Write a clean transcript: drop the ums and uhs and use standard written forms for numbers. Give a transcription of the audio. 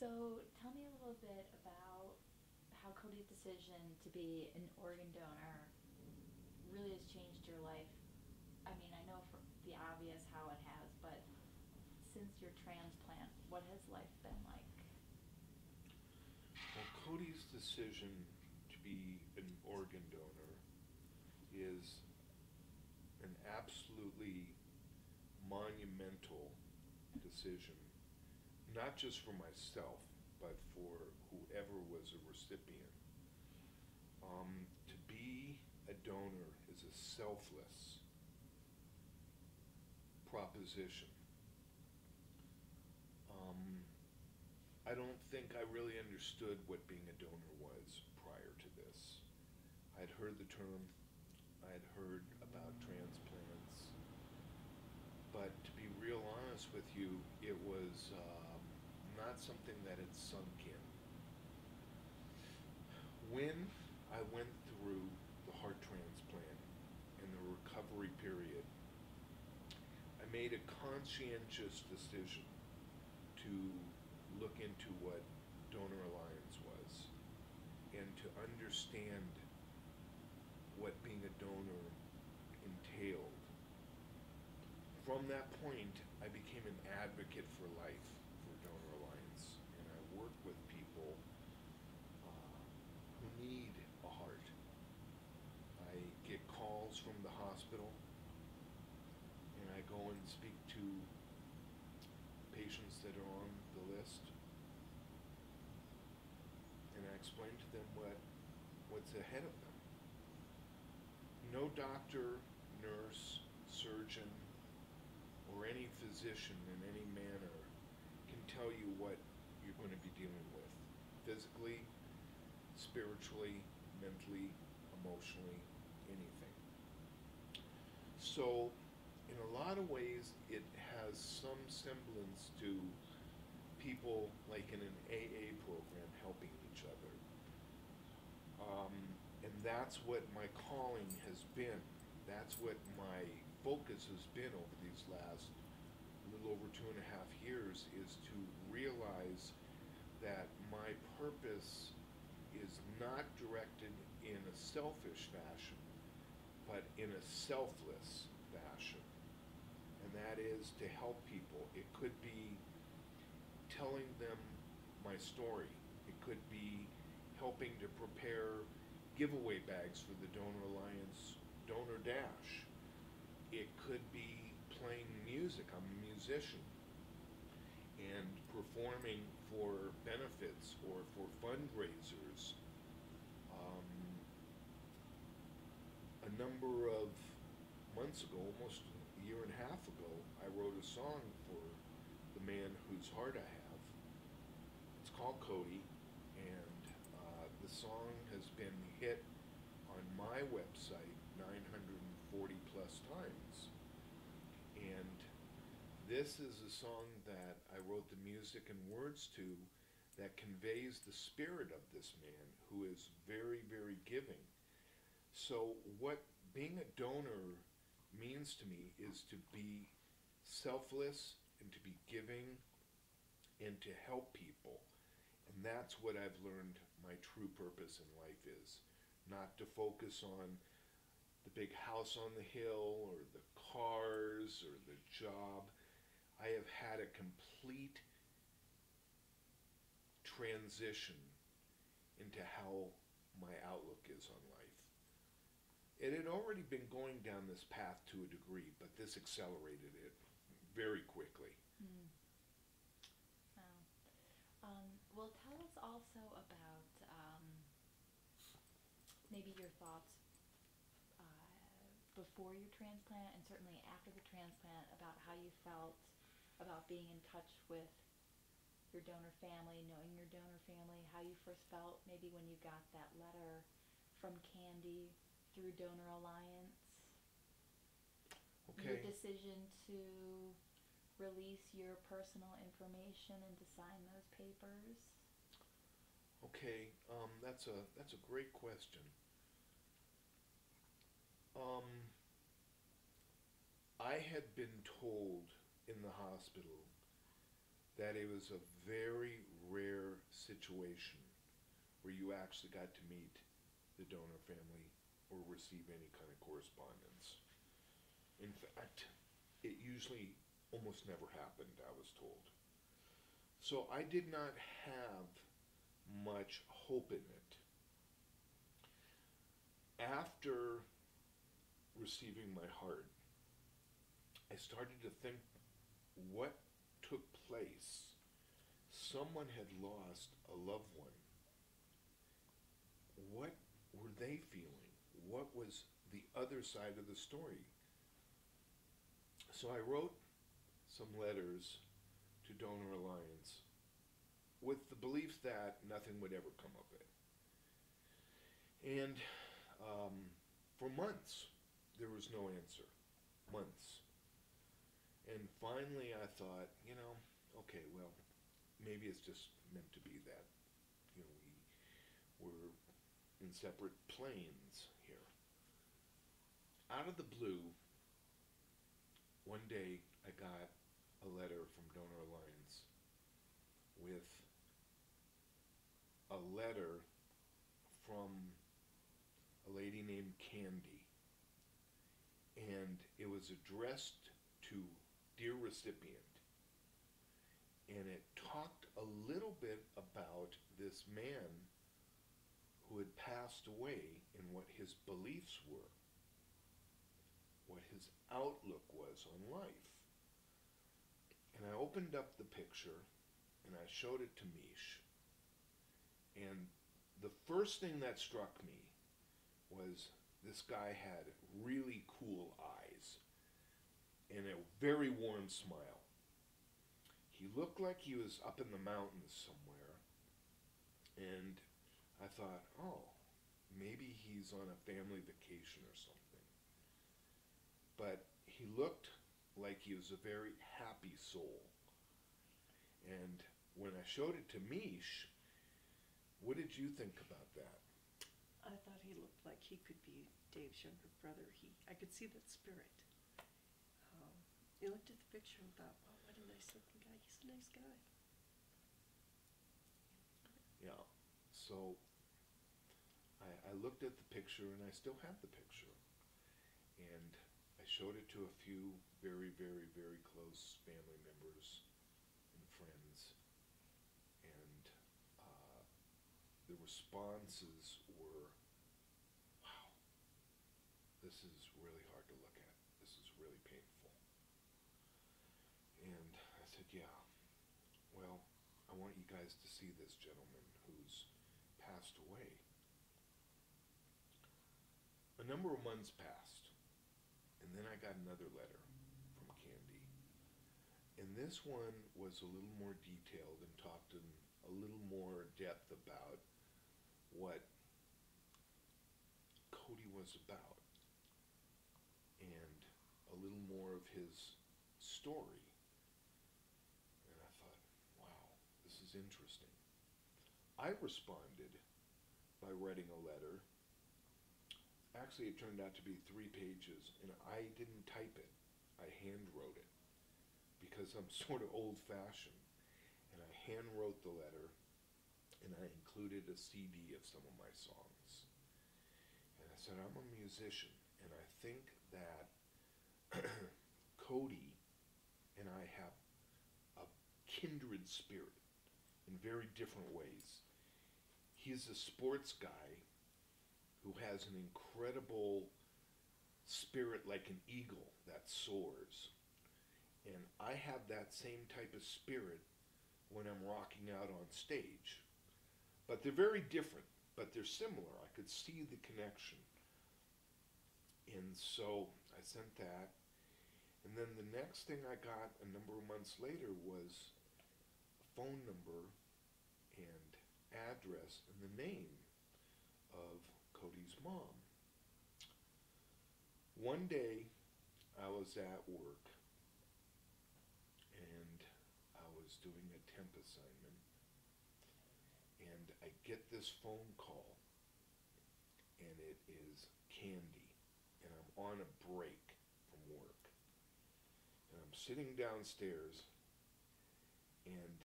So tell me a little bit about how Cody's decision to be an organ donor really has changed your life. I mean, I know for the obvious how it has, but since your transplant, what has life been like? Well, Cody's decision to be an organ donor is an absolutely monumental decision, not just for myself, but for whoever was a recipient. To be a donor is a selfless proposition. Um, I don't think I really understood what being a donor was prior to this. I'd heard the term, I'd heard about transplants, but to be real honest with you, it was not something that had sunk in. When I went through the heart transplant and the recovery period, I made a conscientious decision to look into what Donor Alliance was and to understand what being a donor entailed. From that point, I became an advocate for life for Donor Alliance, and I work with people who need a heart. I get calls from the hospital, and I go and speak to patients that are on the list, and I explain to them what's ahead of them. No doctor, nurse, surgeon, or any physician in any manner can tell you what you're going to be dealing with physically, spiritually, mentally, emotionally, anything. So, in a lot of ways, it has some semblance to people like in an AA program helping each other. Um, and that's what my calling has been. That's what my focus has been over these last little over 2.5 years, is to realize that my purpose is not directed in a selfish fashion, but in a selfless fashion. And that is to help people. It could be telling them my story. It could be helping to prepare giveaway bags for the Donor Alliance Donor Dash. It could be playing music. I'm a musician and performing for benefits or for fundraisers. Um, a number of months ago, almost a year and a half ago, I wrote a song for the man whose heart I have. It's called Cody, and the song has been hit on my website 940 plus times. And this is a song that I wrote the music and words to that conveys the spirit of this man who is very, very giving. So, what being a donor means to me is to be selfless and to be giving and to help people. And that's what I've learned my true purpose in life is. Not to focus on the big house on the hill or the cars or the job. I have had a complete transition into how my outlook is on life. It had already been going down this path to a degree, but this accelerated it very quickly. Mm. Wow. Well, tell us also about maybe your thoughts before your transplant and certainly after the transplant about how you felt about being in touch with your donor family, knowing your donor family, how you first felt maybe when you got that letter from Candy through Donor Alliance, your Okay, decision to release your personal information and to sign those papers. okay, that's a great question. Um, I had been told in the hospital that it was a very rare situation where you actually got to meet the donor family or receive any kind of correspondence. In fact, it usually almost never happened, I was told. So I did not have much hope in it. After receiving my heart, I started to think what took place. Someone had lost a loved one. What were they feeling? What was the other side of the story? So I wrote some letters to Donor Alliance with the belief that nothing would ever come of it. And for months, there was no answer. Months. And finally I thought, okay, well, maybe it's just meant to be that, we're in separate planes here. Out of the blue, one day I got a letter from Donor Alliance with a letter from a lady named Candy. And it was addressed to Dear Recipient. And it talked a little bit about this man who had passed away and what his beliefs were, what his outlook was on life. And I opened up the picture and I showed it to Mish. And the first thing that struck me was this guy had really cool eyes and a very warm smile. He looked like he was up in the mountains somewhere. And I thought, oh, maybe he's on a family vacation or something. But he looked like he was a very happy soul. And when I showed it to Mish, what did you think about that? I thought he looked like he could be Dave's younger brother. I could see that spirit. He looked at the picture and thought, wow, what a nice looking guy. He's a nice guy. Yeah. So I looked at the picture and I still have the picture. And I showed it to a few very, very, very close family members and friends. And the responses were, wow, this is really hard to look at. This is really painful. And I said, yeah, well, I want you guys to see this gentleman who's passed away. A number of months passed, and then I got another letter from Candy. And this one was a little more detailed and talked in a little more depth about what Cody was about and a little more of his story. And I thought, wow, this is interesting. I responded by writing a letter. Actually, it turned out to be 3 pages, and I didn't type it. I hand wrote it because I'm sort of old-fashioned. And I hand wrote the letter, and I included a CD of some of my songs. And I said, I'm a musician, and I think that Cody and I have a kindred spirit in very different ways. He's a sports guy who has an incredible spirit like an eagle that soars. And I have that same type of spirit when I'm rocking out on stage. But they're very different, but they're similar. I could see the connection. And so I sent that. And then the next thing I got a number of months later was a phone number and address and the name of Cody's mom. One day I was at work and I was doing a temp assignment, and I get this phone call, and it is Candy, and I'm on a break from work, and I'm sitting downstairs, and